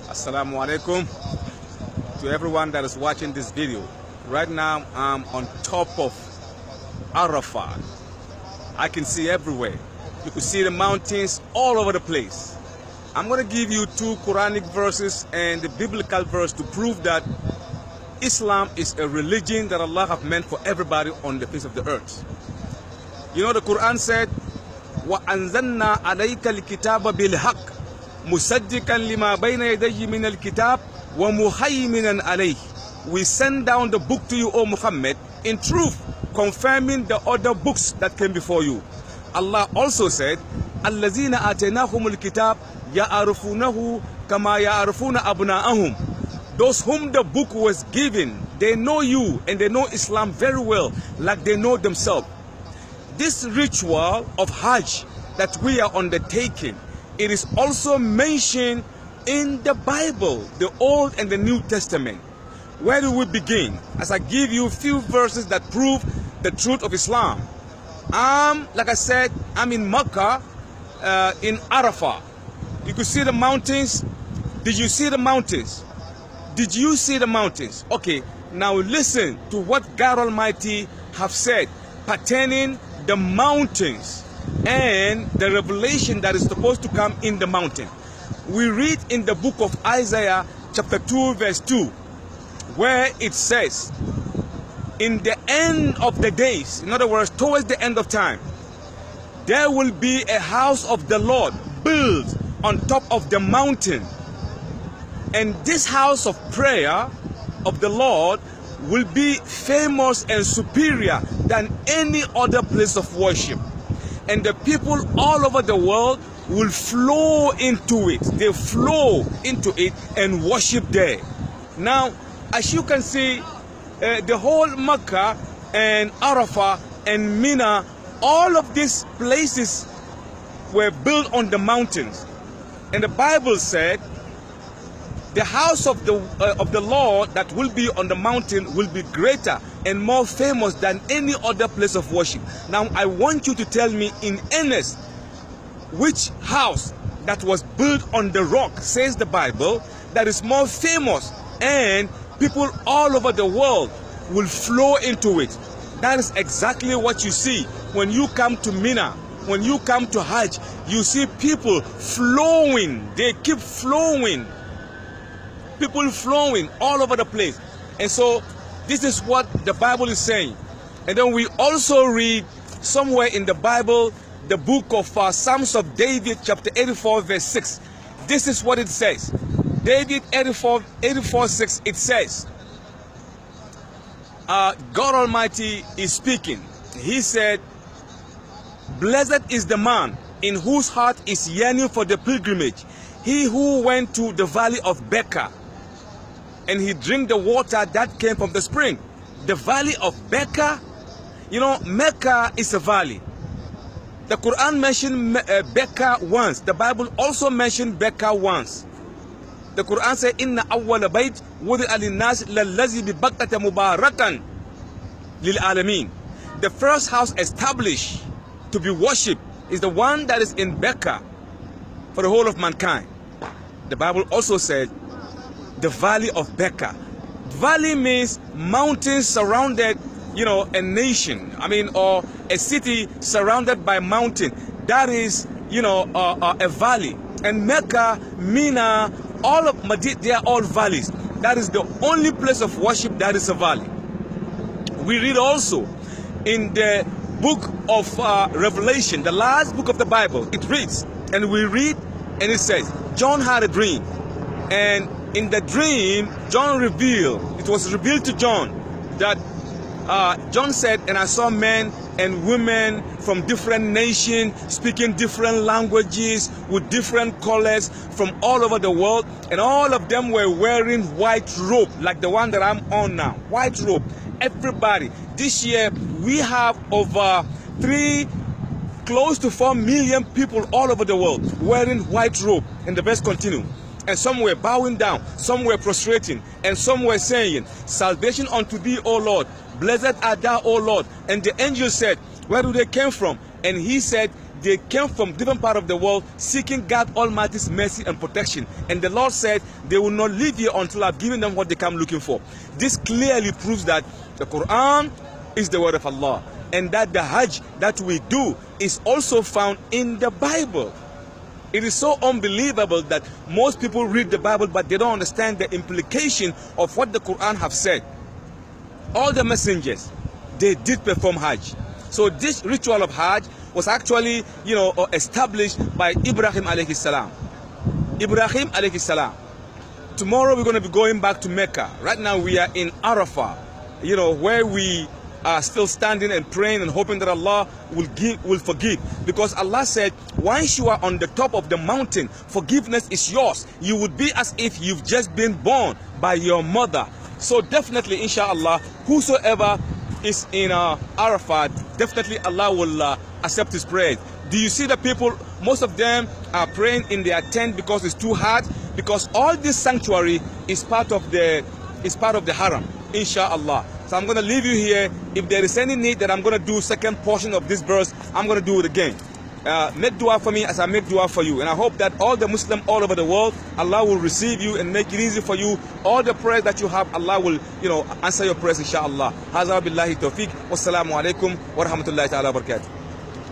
Assalamu alaikum to everyone that is watching this video. Right now I'm on top of Arafat. I can see everywhere. You can see the mountains all over the place. I'm going to give you two Quranic verses and the biblical verse to prove that Islam is a religion that Allah have meant for everybody on the face of the earth. You know, the Quran said, وَأَنزَلْنَا عَلَيْكَ الْكِتَابَ بِالْحَقِّ مُصَدِّقًا لِمَا بَيْنَ يَدَيْهِ مِنَ الْكِتَابِ وَمُهَيْمِنًا عَلَيْهِ. We send down the book to you, O Muhammad, in truth, confirming the other books that came before you. Allah also said, الَّذِينَ آتَيْنَاهُمُ الْكِتَابِ يَعْرِفُونَهُ كَمَا يَعْرِفُونَ أَبْنَاءَهُمْ. Those whom the book was given, they know you and they know Islam very well, like they know themselves. This ritual of Hajj that we are undertaking, it is also mentioned in the Bible, the Old and the New Testament. Where do we begin? As I give you a few verses that prove the truth of Islam. Like I said, I'm in Mecca, in Arafah. You could see the mountains. Did you see the mountains? Did you see the mountains? Okay, now listen to what God Almighty have said pertaining the mountains and the revelation that is supposed to come in the mountain. We read in the book of Isaiah chapter 2 verse 2 where it says, in the end of the days, in other words, towards the end of time, there will be a house of the Lord built on top of the mountain. And this house of prayer of the Lord will be famous and superior than any other place of worship. And the people all over the world will flow into it. They flow into it and worship there. Now, as you can see, the whole Mecca and Arafah and Mina, all of these places were built on the mountains. And the Bible said, the house of the Lord that will be on the mountain will be greater and more famous than any other place of worship. Now, I want you to tell me in earnest, which house that was built on the rock, says the Bible, that is more famous and people all over the world will flow into it. That is exactly what you see when you come to Mina. When you come to Hajj, you see people flowing. They keep flowing. People flowing all over the place. And so this is what the Bible is saying. And then we also read somewhere in the Bible the book of Psalms of David chapter 84 verse 6. This is what it says. David 84:6, it says, God Almighty is speaking. He said, blessed is the man in whose heart is yearning for the pilgrimage, he who went to the valley of Becca and he drank the water that came from the spring. The valley of Becca, you know, Mecca is a valley. The Quran mentioned Becca once. The Bible also mentioned Becca once. The Quran said, Inna awwala bayt wudi'a lin-nas lallazi bi Bakkata mubarakan lil alamin. The first house established to be worshipped is the one that is in Becca for the whole of mankind. The Bible also said, the valley of Becca. Valley means mountains surrounded, you know, a nation. Or a city surrounded by mountain. That is, you know, a valley. And Mecca, Mina, all of Madinah, they are all valleys. That is the only place of worship that is a valley. We read also in the book of Revelation, the last book of the Bible, it reads, and we read, and it says, John had a dream. And in the dream, it was revealed to John that John said, and I saw men and women from different nations speaking different languages with different colors from all over the world, and all of them were wearing white robe like the one that I'm on now. White robe. Everybody. This year we have over close to 4 million people all over the world wearing white robe. And the verse continue. And some were bowing down, some were prostrating, and some were saying, salvation unto thee, O Lord. Blessed art thou, O Lord. And the angel said, where do they come from? And he said, they came from different parts of the world seeking God Almighty's mercy and protection. And the Lord said they will not leave here until I've given them what they come looking for. This clearly proves that the Quran is the word of Allah, and that the Hajj that we do is also found in the Bible. It is so unbelievable that most people read the Bible but they don't understand the implication of what the Quran have said. All the messengers, they did perform Hajj. So this ritual of Hajj was actually, established by Ibrahim alayhi salam. Ibrahim alayhi salam. Tomorrow we're going to be going back to Mecca. Right now we are in Arafah, where we are still standing and praying and hoping that Allah will forgive. Because Allah said, once you are on the top of the mountain, forgiveness is yours. You would be as if you've just been born by your mother. So definitely, inshallah, whosoever is in Arafat, definitely Allah will accept his prayer. Do you see the people? Most of them are praying in their tent because it's too hard. Because all this sanctuary is part of the haram, inshallah. So I'm going to leave you here. If there is any need that I'm going to do second portion of this verse, I'm going to do it again. Make dua for me as I make dua for you. And I hope that all the Muslims all over the world, Allah will receive you and make it easy for you. All the prayers that you have, Allah will, answer your prayers, inshallah. Hazza billahi tawfiq. Wassalamu alaikum wa rahmatullahi ta'ala wa barakatuh.